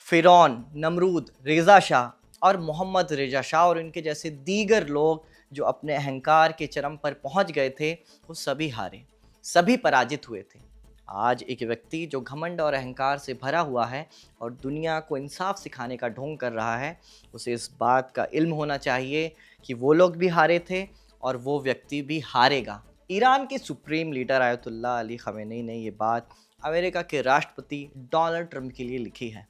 फ़िरौन, नमरूद, रेज़ा शाह और Mohammad Reza Shah और इनके जैसे दीगर लोग जो अपने अहंकार के चरम पर पहुंच गए थे, वो सभी हारे, सभी पराजित हुए थे। आज एक व्यक्ति जो घमंड और अहंकार से भरा हुआ है और दुनिया को इंसाफ सिखाने का ढोंग कर रहा है, उसे इस बात का इल्म होना चाहिए कि वो लोग भी हारे थे और वो व्यक्ति भी हारेगा। ईरान के सुप्रीम लीडर आयतुल्लाह अली ख़amenei ने ये बात अमेरिका के राष्ट्रपति डोनाल्ड ट्रंप के लिए लिखी है।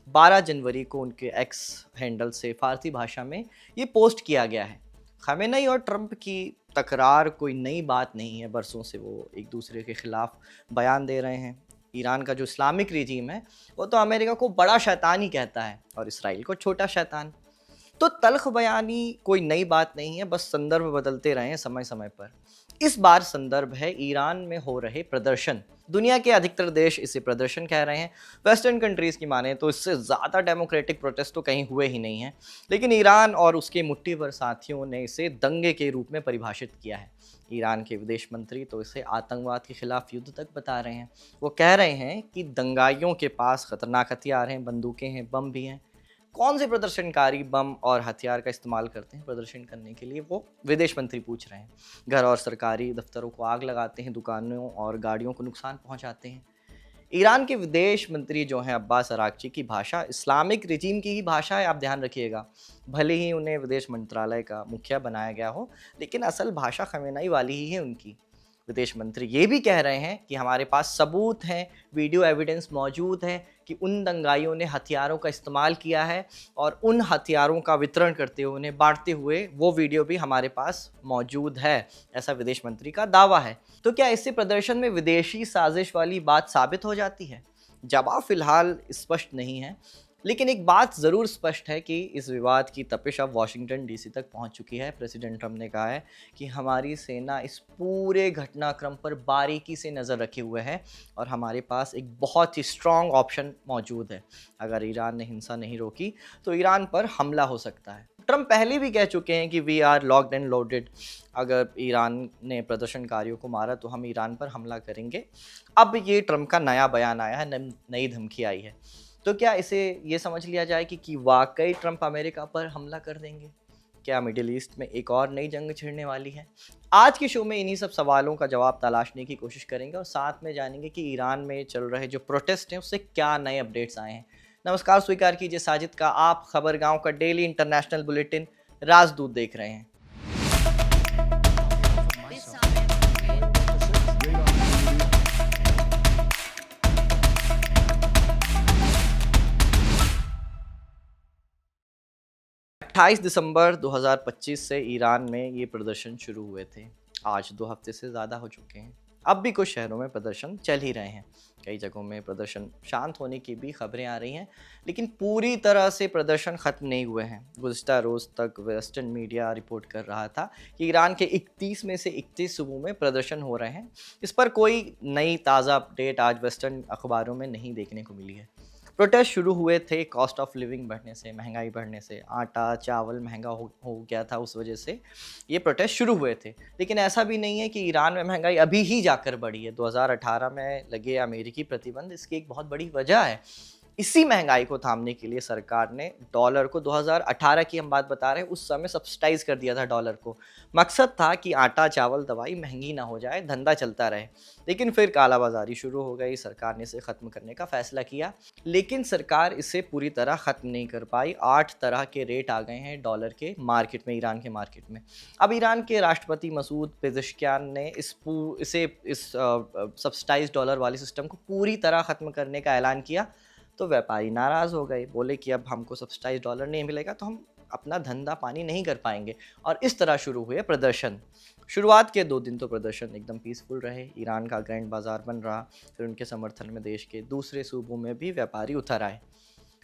12 जनवरी को उनके एक्स हैंडल से फ़ारसी भाषा में ये पोस्ट किया गया है। ख़amenei और ट्रंप की तकरार कोई नई बात नहीं है, बरसों से वो एक दूसरे के ख़िलाफ़ बयान दे रहे हैं। ईरान का जो इस्लामिक रिजीम है, वो तो अमेरिका को बड़ा शैतान ही कहता है और इसराइल को छोटा शैतान। तो तल्ख़ बयानी कोई नई बात नहीं है, बस संदर्भ बदलते रहे हैं समय समय पर। इस बार संदर्भ है ईरान में हो रहे प्रदर्शन। दुनिया के अधिकतर देश इसे प्रदर्शन कह रहे हैं। वेस्टर्न कंट्रीज़ की माने तो इससे ज़्यादा डेमोक्रेटिक प्रोटेस्ट तो कहीं हुए ही नहीं हैं, लेकिन ईरान और उसके मुट्ठी भर साथियों ने इसे दंगे के रूप में परिभाषित किया है। ईरान के विदेश मंत्री तो इसे आतंकवाद के खिलाफ युद्ध तक बता रहे हैं। वो कह रहे हैं कि दंगाइयों के पास खतरनाक हथियार हैं, बंदूकें हैं, बम भी हैं। कौन से प्रदर्शनकारी बम और हथियार का इस्तेमाल करते हैं प्रदर्शन करने के लिए, वो विदेश मंत्री पूछ रहे हैं। घर और सरकारी दफ्तरों को आग लगाते हैं, दुकानों और गाड़ियों को नुकसान पहुंचाते हैं। ईरान के विदेश मंत्री जो हैं अब्बास अरागची की भाषा इस्लामिक रिजीम की ही भाषा है, आप ध्यान रखिएगा। भले ही उन्हें विदेश मंत्रालय का मुखिया बनाया गया हो, लेकिन असल भाषा ख़amenei वाली ही है उनकी। विदेश मंत्री ये भी कह रहे हैं कि हमारे पास सबूत हैं, वीडियो एविडेंस मौजूद है कि उन दंगाइयों ने हथियारों का इस्तेमाल किया है और उन हथियारों का वितरण करते हुए, उन्हें बांटते हुए वो वीडियो भी हमारे पास मौजूद है, ऐसा विदेश मंत्री का दावा है। तो क्या इससे प्रदर्शन में विदेशी साजिश वाली बात साबित हो जाती है? जवाब फिलहाल स्पष्ट नहीं है, लेकिन एक बात ज़रूर स्पष्ट है कि इस विवाद की तपिश अब वाशिंगटन डीसी तक पहुंच चुकी है। प्रेसिडेंट ट्रंप ने कहा है कि हमारी सेना इस पूरे घटनाक्रम पर बारीकी से नज़र रखे हुए है और हमारे पास एक बहुत ही स्ट्रॉन्ग ऑप्शन मौजूद है। अगर ईरान ने हिंसा नहीं रोकी तो ईरान पर हमला हो सकता है। ट्रंप पहले भी कह चुके हैं कि we are locked and loaded, अगर ईरान ने प्रदर्शनकारियों को मारा तो हम ईरान पर हमला करेंगे। अब ये ट्रंप का नया बयान आया है, नई धमकी आई है। तो क्या इसे ये समझ लिया जाए कि वाकई ट्रंप अमेरिका पर हमला कर देंगे? क्या मिडिल ईस्ट में एक और नई जंग छिड़ने वाली है? आज के शो में इन्हीं सब सवालों का जवाब तलाशने की कोशिश करेंगे और साथ में जानेंगे कि ईरान में चल रहे जो प्रोटेस्ट हैं उससे क्या नए अपडेट्स आए हैं। नमस्कार, स्वीकार कीजिए साजिद का, आप खबरगांव का डेली इंटरनेशनल बुलेटिन राजदूत देख रहे हैं। 28 दिसंबर 2025 से ईरान में ये प्रदर्शन शुरू हुए थे। आज 2 हफ्ते से ज़्यादा हो चुके हैं। अब भी कुछ शहरों में प्रदर्शन चल ही रहे हैं। कई जगहों में प्रदर्शन शांत होने की भी खबरें आ रही हैं, लेकिन पूरी तरह से प्रदर्शन ख़त्म नहीं हुए हैं। गुज़िश्ता रोज़ तक वेस्टर्न मीडिया रिपोर्ट कर रहा था कि ईरान के 31 में से 31 सूबों में प्रदर्शन हो रहे हैं। इस पर कोई नई ताज़ा अपडेट आज वेस्टर्न अखबारों में नहीं देखने को मिली है। प्रोटेस्ट शुरू हुए थे कॉस्ट ऑफ लिविंग बढ़ने से, महंगाई बढ़ने से, आटा चावल महंगा हो गया था, उस वजह से ये प्रोटेस्ट शुरू हुए थे। लेकिन ऐसा भी नहीं है कि ईरान में महंगाई अभी ही जाकर बढ़ी है। 2018 में लगे अमेरिकी प्रतिबंध इसकी एक बहुत बड़ी वजह है। इसी महंगाई को थामने के लिए सरकार ने डॉलर को, 2018 की हम बात बता रहे हैं, उस समय सब्सिडाइज कर दिया था डॉलर को। मकसद था कि आटा चावल दवाई महंगी ना हो जाए, धंधा चलता रहे। लेकिन फिर कालाबाजारी शुरू हो गई, सरकार ने इसे ख़त्म करने का फ़ैसला किया, लेकिन सरकार इसे पूरी तरह ख़त्म नहीं कर पाई। 8 तरह के रेट आ गए हैं डॉलर के मार्केट में, ईरान के मार्केट में। अब ईरान के राष्ट्रपति मसूद पेज़ेश्कियान ने इस सब्सिडाइज डॉलर वाले सिस्टम को पूरी तरह ख़त्म करने का ऐलान किया। तो व्यापारी नाराज़ हो गए, बोले कि अब हमको सब्सिडाइज डॉलर नहीं मिलेगा तो हम अपना धंधा पानी नहीं कर पाएंगे, और इस तरह शुरू हुए प्रदर्शन। शुरुआत के 2 दिन तो प्रदर्शन एकदम पीसफुल रहे, ईरान का ग्रैंड बाज़ार बन रहा। फिर उनके समर्थन में देश के दूसरे सूबों में भी व्यापारी उतर आए।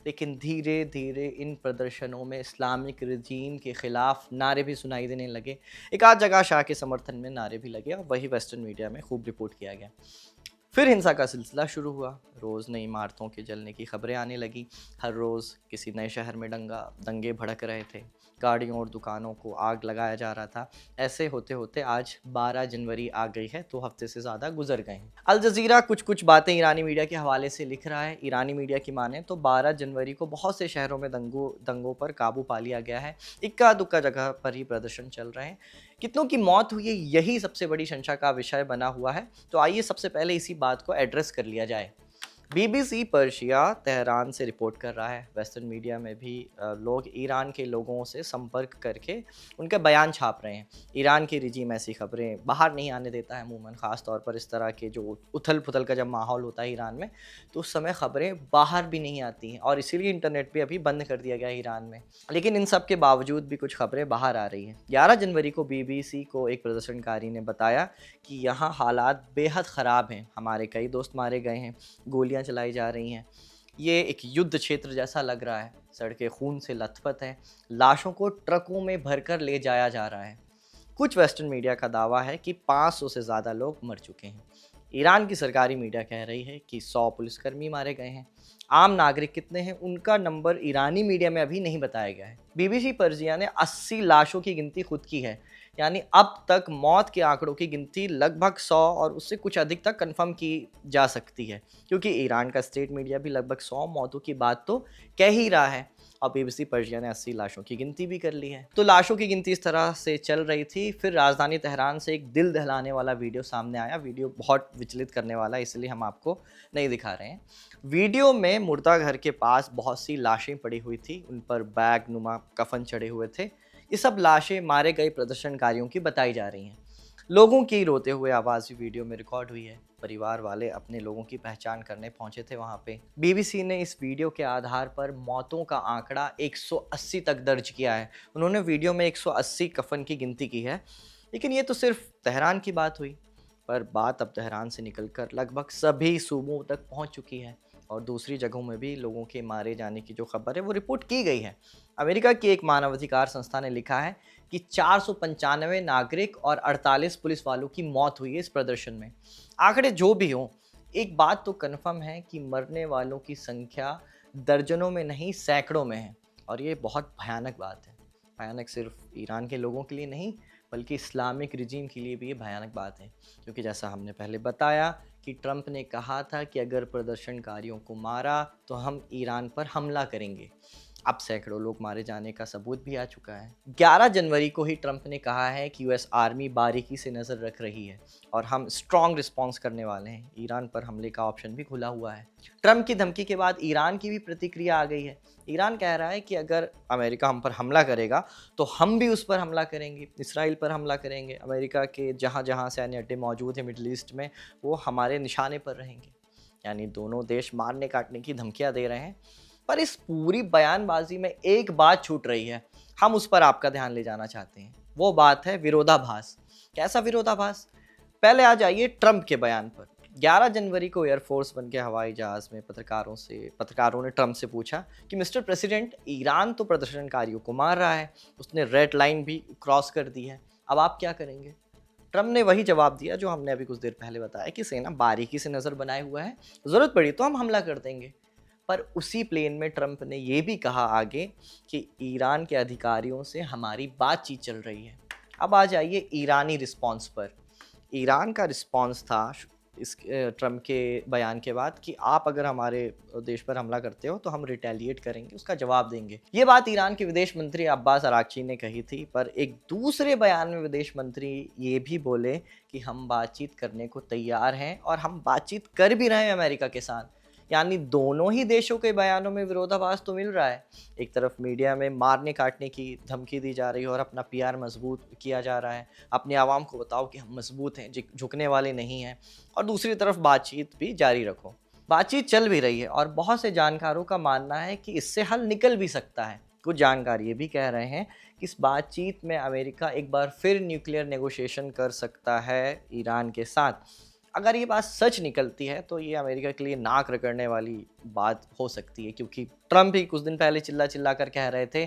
लेकिन धीरे धीरे इन प्रदर्शनों में इस्लामिक रजीम के ख़िलाफ़ नारे भी सुनाई देने लगे। एक आध जगह शाह के समर्थन में नारे भी लगे और वही वेस्टर्न मीडिया में खूब रिपोर्ट किया गया। फिर हिंसा का सिलसिला शुरू हुआ। रोज़ नई इमारतों के जलने की खबरें आने लगी। हर रोज़ किसी नए शहर में दंगे भड़क रहे थे। गाड़ियों और दुकानों को आग लगाया जा रहा था। ऐसे होते होते आज 12 जनवरी आ गई है, 2 हफ्ते से ज़्यादा गुजर गए हैं। अल जज़ीरा कुछ बातें ईरानी मीडिया के हवाले से लिख रहा है। ईरानी मीडिया की माने तो 12 जनवरी को बहुत से शहरों में दंगों पर काबू पा लिया गया है। इक्का दुक्का जगह पर ही प्रदर्शन चल रहे हैं। कितनों की मौत हुई है, यही सबसे बड़ी शंका का विषय बना हुआ है। तो आइए सबसे पहले इसी बात को एड्रेस कर लिया जाए। बीबीसी पर्शिया तेहरान से रिपोर्ट कर रहा है। वेस्टर्न मीडिया में भी लोग ईरान के लोगों से संपर्क करके उनके बयान छाप रहे हैं। ईरान की रिजीम ऐसी खबरें बाहर नहीं आने देता है अमूमन, ख़ास तौर पर इस तरह के जो उथल पुथल का जब माहौल होता है ईरान में, तो उस समय खबरें बाहर भी नहीं आती हैं और इसीलिए इंटरनेट भी अभी बंद कर दिया गया है ईरान में। लेकिन इन सब के बावजूद भी कुछ खबरें बाहर आ रही हैं। 11 जनवरी को बीबीसी को एक प्रदर्शनकारी ने बताया कि यहाँ हालात बेहद ख़राब हैं, हमारे कई दोस्त मारे गए हैं, गोलियाँ चलाई जा रही हैं। ये एक युद्ध क्षेत्र जैसा लग रहा है, सड़कें खून से लथपथ हैं, लाशों को ट्रकों में भरकर ले जाया जा रहा है। कुछ वेस्टर्न मीडिया का दावा है कि 500 से ज़्यादा लोग मर चुके हैं। ईरान की सरकारी मीडिया कह रही है कि 100 पुलिसकर्मी मारे गए हैं। आम नागरिक कितने हैं, उनका नंबर ईरानी मीडिया में अभी नहीं बताया गया है। बीबीसी पर्जिया ने 80 लाशों की गिनती खुद की है, यानी अब तक मौत के आंकड़ों की गिनती लगभग 100 और उससे कुछ अधिक तक कंफर्म की जा सकती है, क्योंकि ईरान का स्टेट मीडिया भी लगभग 100 मौतों की बात तो कह ही रहा है और बीबीसी पर्शिया ने 80 लाशों की गिनती भी कर ली है। तो लाशों की गिनती इस तरह से चल रही थी। फिर राजधानी तेहरान से एक दिल दहलाने वाला वीडियो सामने आया। वीडियो बहुत विचलित करने वाला है, इसलिए हम आपको नहीं दिखा रहे हैं। वीडियो में मुर्दा घर के पास बहुत सी लाशें पड़ी हुई थी, उन पर बैग नुमा कफन चढ़े हुए थे। ये सब लाशें मारे गए प्रदर्शनकारियों की बताई जा रही हैं। लोगों की रोते हुए आवाज़ भी वीडियो में रिकॉर्ड हुई है। परिवार वाले अपने लोगों की पहचान करने पहुंचे थे वहां पे। बीबीसी ने इस वीडियो के आधार पर मौतों का आंकड़ा 180 तक दर्ज किया है। उन्होंने वीडियो में 180 कफन की गिनती की है। लेकिन ये तो सिर्फ तेहरान की बात हुई, पर बात अब तेहरान से निकलकर लगभग सभी सूबों तक पहुंच चुकी है और दूसरी जगहों में भी लोगों के मारे जाने की जो खबर है वो रिपोर्ट की गई है। अमेरिका की एक मानवाधिकार संस्था ने लिखा है कि 495 नागरिक और 48 पुलिस वालों की मौत हुई है इस प्रदर्शन में। आंकड़े जो भी हों, एक बात तो कन्फर्म है कि मरने वालों की संख्या दर्जनों में नहीं सैकड़ों में है और ये बहुत भयानक बात है। भयानक सिर्फ ईरान के लोगों के लिए नहीं, बल्कि इस्लामिक रिजीम के लिए भी ये भयानक बात है, क्योंकि जैसा हमने पहले बताया कि ट्रंप ने कहा था कि अगर प्रदर्शनकारियों को मारा तो हम ईरान पर हमला करेंगे। अब सैकड़ों लोग मारे जाने का सबूत भी आ चुका है। 11 जनवरी को ही ट्रंप ने कहा है कि यूएस आर्मी बारीकी से नज़र रख रही है और हम स्ट्रॉन्ग रिस्पॉन्स करने वाले हैं। ईरान पर हमले का ऑप्शन भी खुला हुआ है। ट्रंप की धमकी के बाद ईरान की भी प्रतिक्रिया आ गई है। ईरान कह रहा है कि अगर अमेरिका हम पर हमला करेगा तो हम भी उस पर हमला करेंगे, इसराइल पर हमला करेंगे। अमेरिका के जहाँ जहाँ सैन्य अड्डे मौजूद हैं मिडल ईस्ट में, वो हमारे निशाने पर रहेंगे। यानी दोनों देश मारने काटने की धमकियाँ दे रहे हैं। पर इस पूरी बयानबाजी में एक बात छूट रही है, हम उस पर आपका ध्यान ले जाना चाहते हैं। वो बात है विरोधाभास। कैसा विरोधाभास? पहले आ जाइए ट्रंप के बयान पर। 11 जनवरी को एयरफोर्स वन के हवाई जहाज़ में पत्रकारों ने ट्रंप से पूछा कि मिस्टर प्रेसिडेंट, ईरान तो प्रदर्शनकारियों को मार रहा है, उसने रेड लाइन भी क्रॉस कर दी है, अब आप क्या करेंगे? ट्रंप ने वही जवाब दिया जो हमने अभी कुछ देर पहले बताया कि सेना बारीकी से नज़र बनाए हुआ है, ज़रूरत पड़ी तो हम हमला कर देंगे। पर उसी प्लेन में ट्रंप ने ये भी कहा आगे कि ईरान के अधिकारियों से हमारी बातचीत चल रही है। अब आ जाइए ईरानी रिस्पॉन्स पर। ईरान का रिस्पॉन्स था इस ट्रंप के बयान के बाद कि आप अगर हमारे देश पर हमला करते हो तो हम रिटेलिएट करेंगे, उसका जवाब देंगे। ये बात ईरान के विदेश मंत्री अब्बास अरागची ने कही थी, पर एक दूसरे बयान में विदेश मंत्री ये भी बोले कि हम बातचीत करने को तैयार हैं और हम बातचीत कर भी रहे हैं अमेरिका के साथ। यानी दोनों ही देशों के बयानों में विरोधाभास तो मिल रहा है। एक तरफ मीडिया में मारने काटने की धमकी दी जा रही है और अपना पीआर मजबूत किया जा रहा है, अपने आवाम को बताओ कि हम मजबूत हैं, झुकने वाले नहीं हैं, और दूसरी तरफ बातचीत भी जारी रखो। बातचीत चल भी रही है और बहुत से जानकारों का मानना है कि इससे हल निकल भी सकता है। कुछ जानकार ये भी कह रहे हैं कि इस बातचीत में अमेरिका एक बार फिर न्यूक्लियर नेगोशिएशन कर सकता है ईरान के साथ। अगर ये बात सच निकलती है तो ये अमेरिका के लिए नाक रगड़ने वाली बात हो सकती है, क्योंकि ट्रंप ही कुछ दिन पहले चिल्ला कर कह रहे थे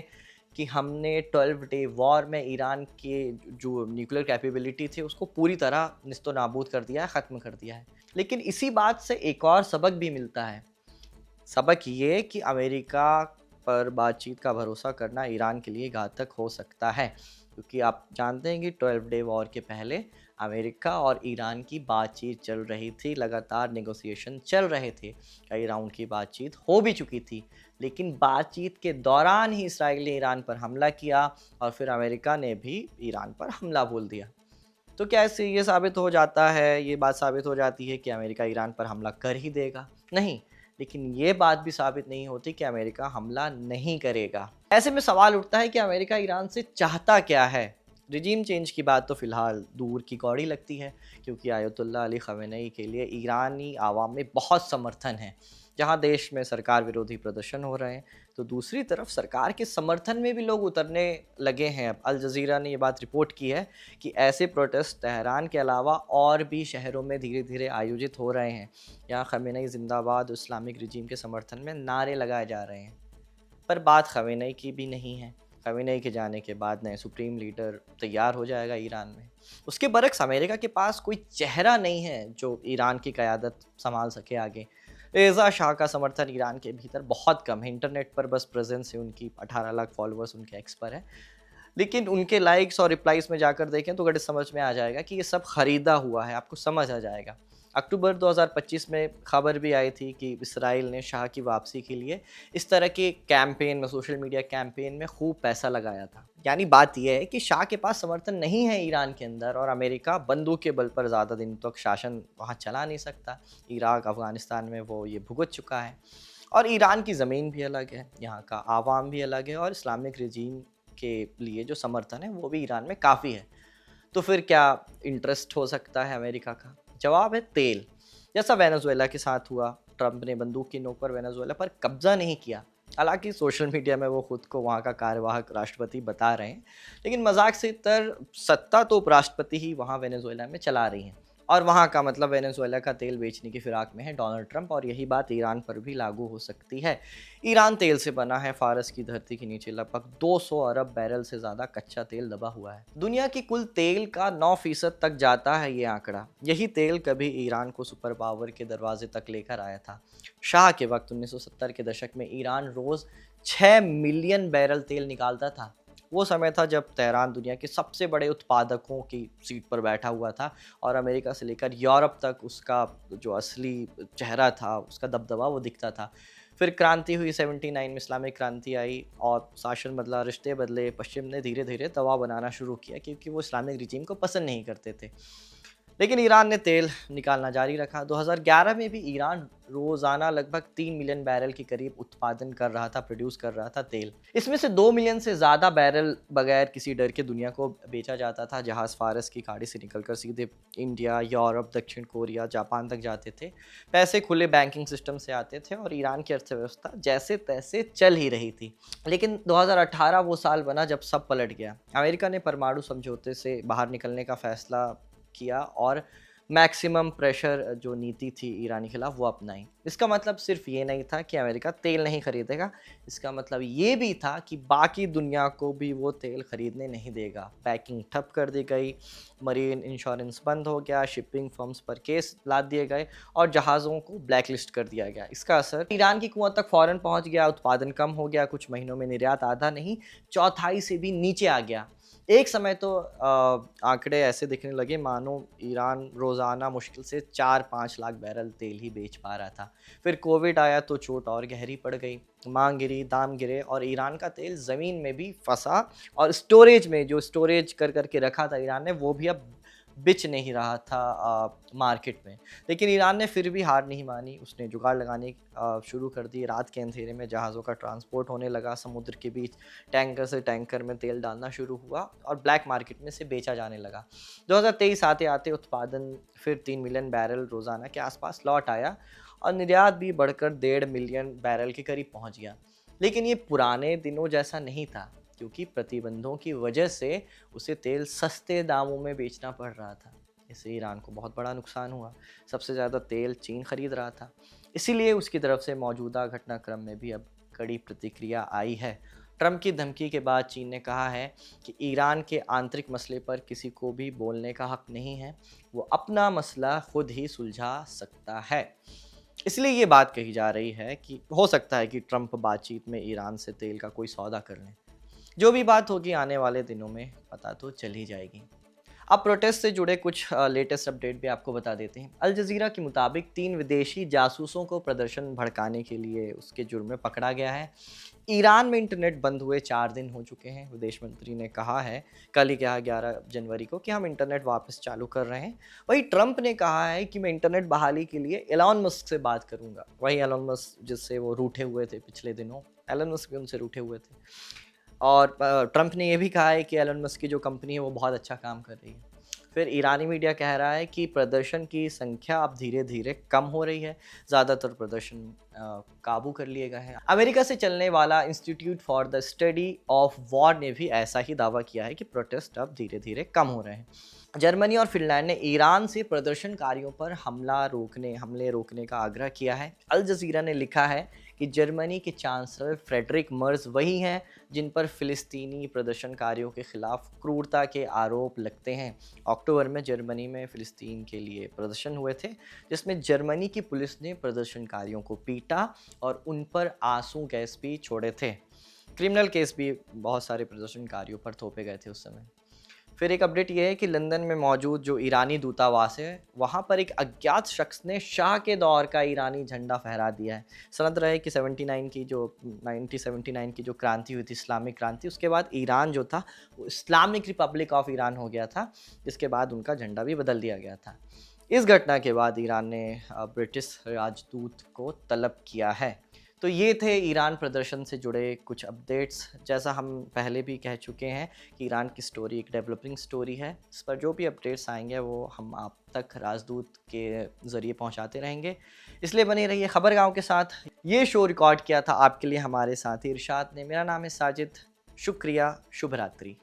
कि हमने 12 डे वॉर में ईरान के जो न्यूक्लियर कैपेबिलिटी थी उसको पूरी तरह निस्तो नाबूद कर दिया है, ख़त्म कर दिया है। लेकिन इसी बात से एक और सबक भी मिलता है। सबक ये कि अमेरिका पर बातचीत का भरोसा करना ईरान के लिए घातक हो सकता है, क्योंकि आप जानते हैं कि 12 डे वॉर के पहले अमेरिका और ईरान की बातचीत चल रही थी, लगातार नेगोशिएशन चल रहे थे, कई राउंड की बातचीत हो भी चुकी थी। लेकिन बातचीत के दौरान ही इसराइल ने ईरान पर हमला किया और फिर अमेरिका ने भी ईरान पर हमला बोल दिया। तो क्या इससे ये साबित हो जाता है, ये बात साबित हो जाती है कि अमेरिका ईरान पर हमला कर ही देगा? नहीं, लेकिन ये बात भी साबित नहीं होती कि अमेरिका हमला नहीं करेगा। ऐसे में सवाल उठता है कि अमेरिका ईरान से चाहता क्या है? रिजीम चेंज की बात तो फिलहाल दूर की कौड़ी लगती है, क्योंकि आयतुल्लाह अली खamenei के लिए ईरानी आवाम में बहुत समर्थन है। जहाँ देश में सरकार विरोधी प्रदर्शन हो रहे हैं, तो दूसरी तरफ सरकार के समर्थन में भी लोग उतरने लगे हैं। अब अल जज़ीरा ने ये बात रिपोर्ट की है कि ऐसे प्रोटेस्ट तेहरान के अलावा और भी शहरों में धीरे धीरे आयोजित हो रहे हैं। यहाँ खamenei जिंदाबाद इस्लामिक रिजीम के समर्थन में नारे लगाए जा रहे हैं। पर बात खamenei की भी नहीं है। खamenei के जाने के बाद नए सुप्रीम लीडर तैयार हो जाएगा ईरान में। उसके बरक्स अमेरिका के पास कोई चेहरा नहीं है जो ईरान की क़यादत संभाल सके आगे। रेज़ा शाह का समर्थन ईरान के भीतर बहुत कम है। इंटरनेट पर बस प्रेजेंस है उनकी, 18 लाख फॉलोअर्स उनके एक्स पर है। लेकिन उनके लाइक्स और रिप्लाईज़ में जाकर देखें तो गड़े समझ में आ जाएगा कि ये सब ख़रीदा हुआ है, आपको समझ आ जाएगा। अक्टूबर 2025 में खबर भी आई थी कि इसराइल ने शाह की वापसी के लिए इस तरह के कैंपेन में, सोशल मीडिया कैंपेन में खूब पैसा लगाया था। यानी बात यह है कि शाह के पास समर्थन नहीं है ईरान के अंदर, और अमेरिका बंदूक के बल पर ज़्यादा दिन तक शासन वहाँ चला नहीं सकता। इराक, अफ़गानिस्तान में वो ये भुगत चुका है। और ईरान की ज़मीन भी अलग है, यहाँ का आवाम भी अलग है, और इस्लामिक रिजीम के लिए जो समर्थन है वो भी ईरान में काफ़ी है। तो फिर क्या इंटरेस्ट हो सकता है अमेरिका का? जवाब है तेल। जैसा वेनेजुएला के साथ हुआ, ट्रंप ने बंदूक की नोक पर वेनेजुएला पर कब्जा नहीं किया। हालांकि सोशल मीडिया में वो खुद को वहाँ का कार्यवाहक राष्ट्रपति बता रहे हैं, लेकिन मजाक से इतर सत्ता तो उपराष्ट्रपति ही वहाँ वेनेजुएला में चला रही हैं। और वहाँ का मतलब वेनेजुएला का तेल बेचने की फिराक में है डोनाल्ड ट्रंप, और यही बात ईरान पर भी लागू हो सकती है। ईरान तेल से बना है। फारस की धरती के नीचे लगभग 200 अरब बैरल से ज़्यादा कच्चा तेल दबा हुआ है। दुनिया की कुल तेल का 9% तक जाता है ये आंकड़ा। यही तेल कभी ईरान को सुपर पावर के दरवाजे तक लेकर आया था। शाह के वक्त 1970 के दशक में ईरान रोज़ 6 मिलियन बैरल तेल निकालता था। वो समय था जब तेहरान दुनिया के सबसे बड़े उत्पादकों की सीट पर बैठा हुआ था, और अमेरिका से लेकर यूरोप तक उसका जो असली चेहरा था, उसका दबदबा वो दिखता था। फिर क्रांति हुई 79 में, इस्लामिक क्रांति आई और शासन बदला, रिश्ते बदले। पश्चिम ने धीरे धीरे दबाव बनाना शुरू किया, क्योंकि वो इस्लामिक रिजीम को पसंद नहीं करते थे। लेकिन ईरान ने तेल निकालना जारी रखा। 2011 में भी ईरान रोज़ाना लगभग 3 मिलियन बैरल के करीब उत्पादन कर रहा था, प्रोड्यूस कर रहा था तेल। इसमें से 2 मिलियन से ज़्यादा बैरल बगैर किसी डर के दुनिया को बेचा जाता था। जहाज़ फारस की खाड़ी से निकलकर सीधे इंडिया, यूरोप, दक्षिण कोरिया, जापान तक जाते थे। पैसे खुले बैंकिंग सिस्टम से आते थे, और ईरान की अर्थव्यवस्था जैसे तैसे चल ही रही थी। लेकिन 2018 वो साल बना जब सब पलट गया। अमेरिका ने परमाणु समझौते से बाहर निकलने का फैसला किया, और मैक्सिमम प्रेशर जो नीति थी ईरानी खिलाफ वो अपनाई। इसका मतलब सिर्फ ये नहीं था कि अमेरिका तेल नहीं खरीदेगा, इसका मतलब ये भी था कि बाकी दुनिया को भी वो तेल खरीदने नहीं देगा। पैकिंग ठप कर दी गई, मरीन इंश्योरेंस बंद हो गया, शिपिंग फर्म्स पर केस लाद दिए गए, और जहाज़ों को ब्लैकलिस्ट कर दिया गया। इसका असर ईरान की कुआं तक फ़ौरन पहुंच गया। उत्पादन कम हो गया, कुछ महीनों में निर्यात आधा नहीं, चौथाई से भी नीचे आ गया। एक समय तो आंकड़े ऐसे दिखने लगे मानो ईरान रोज़ाना मुश्किल से 4-5 लाख बैरल तेल ही बेच पा रहा था। फिर कोविड आया तो चोट और गहरी पड़ गई, मांग गिरी, दाम गिरे, और ईरान का तेल ज़मीन में भी फंसा, और स्टोरेज में जो स्टोरेज कर करके रखा था ईरान ने, वो भी अब बिच नहीं रहा था मार्केट में। लेकिन ईरान ने फिर भी हार नहीं मानी, उसने जुगाड़ लगाने शुरू कर दी। रात के अंधेरे में जहाज़ों का ट्रांसपोर्ट होने लगा, समुद्र के बीच टैंकर से टैंकर में तेल डालना शुरू हुआ, और ब्लैक मार्केट में से बेचा जाने लगा। 2023 आते आते उत्पादन फिर 3 मिलियन बैरल रोज़ाना के आसपास लौट आया, और निर्यात भी बढ़कर 1.5 मिलियन बैरल के करीब पहुंच गया। लेकिन ये पुराने दिनों जैसा नहीं था, क्योंकि प्रतिबंधों की वजह से उसे तेल सस्ते दामों में बेचना पड़ रहा था। इससे ईरान को बहुत बड़ा नुकसान हुआ। सबसे ज़्यादा तेल चीन खरीद रहा था, इसीलिए उसकी तरफ से मौजूदा घटनाक्रम में भी अब कड़ी प्रतिक्रिया आई है। ट्रंप की धमकी के बाद चीन ने कहा है कि ईरान के आंतरिक मसले पर किसी को भी बोलने का हक नहीं है, वो अपना मसला खुद ही सुलझा सकता है। इसलिए ये बात कही जा रही है कि हो सकता है कि ट्रंप बातचीत में ईरान से तेल का कोई सौदा कर लें। जो भी बात होगी आने वाले दिनों में पता तो चल ही जाएगी। अब प्रोटेस्ट से जुड़े कुछ लेटेस्ट अपडेट भी आपको बता देते हैं। अल जज़ीरा के मुताबिक 3 विदेशी जासूसों को प्रदर्शन भड़काने के लिए उसके जुर्म में पकड़ा गया है। ईरान में इंटरनेट बंद हुए 4 दिन हो चुके हैं। विदेश मंत्री ने कहा है, कल ही कहा 11 जनवरी को, कि हम इंटरनेट वापस चालू कर रहे हैं। वहीं ट्रंप ने कहा है कि मैं इंटरनेट बहाली के लिए एलन मस्क से बात करूंगा। वही एलन मस्क जिससे वो रूठे हुए थे पिछले दिनों, एलन मस्क भी उनसे रूठे हुए थे। और ट्रंप ने यह भी कहा है कि एलन मस्क की जो कंपनी है वो बहुत अच्छा काम कर रही है। फिर ईरानी मीडिया कह रहा है कि प्रदर्शन की संख्या अब धीरे धीरे कम हो रही है, ज़्यादातर प्रदर्शन काबू कर लिए गए हैं। अमेरिका से चलने वाला institute for the study of war ने भी ऐसा ही दावा किया है कि प्रोटेस्ट अब धीरे धीरे कम हो रहे हैं। जर्मनी और फिनलैंड ने ईरान से प्रदर्शनकारियों पर हमले रोकने का आग्रह किया है। अल जज़ीरा ने लिखा है कि जर्मनी के चांसलर फ्रेडरिक मर्ज वही हैं जिन पर फिलिस्तीनी प्रदर्शनकारियों के खिलाफ क्रूरता के आरोप लगते हैं। अक्टूबर में जर्मनी में फ़िलिस्तीन के लिए प्रदर्शन हुए थे, जिसमें जर्मनी की पुलिस ने प्रदर्शनकारियों को पीटा और उन पर आंसू गैस भी छोड़े थे। क्रिमिनल केस भी बहुत सारे प्रदर्शनकारियों पर थोपे गए थे उस समय। फिर एक अपडेट ये है कि लंदन में मौजूद जो ईरानी दूतावास है, वहाँ पर एक अज्ञात शख्स ने शाह के दौर का ईरानी झंडा फहरा दिया है। सनद रहे कि 1979 की जो क्रांति हुई थी, इस्लामिक क्रांति, उसके बाद ईरान जो था वो इस्लामिक रिपब्लिक ऑफ ईरान हो गया था, जिसके बाद उनका झंडा भी बदल दिया गया था। इस घटना के बाद ईरान ने ब्रिटिश राजदूत को तलब किया है। तो ये थे ईरान प्रदर्शन से जुड़े कुछ अपडेट्स। जैसा हम पहले भी कह चुके हैं कि ईरान की स्टोरी एक डेवलपिंग स्टोरी है। इस पर जो भी अपडेट्स आएंगे वो हम आप तक राजदूत के ज़रिए पहुंचाते रहेंगे, इसलिए बने रहिए खबरगांव के साथ। ये शो रिकॉर्ड किया था आपके लिए हमारे साथी इरशाद ने। मेरा नाम है साजिद। शुक्रिया। शुभ रात्रि।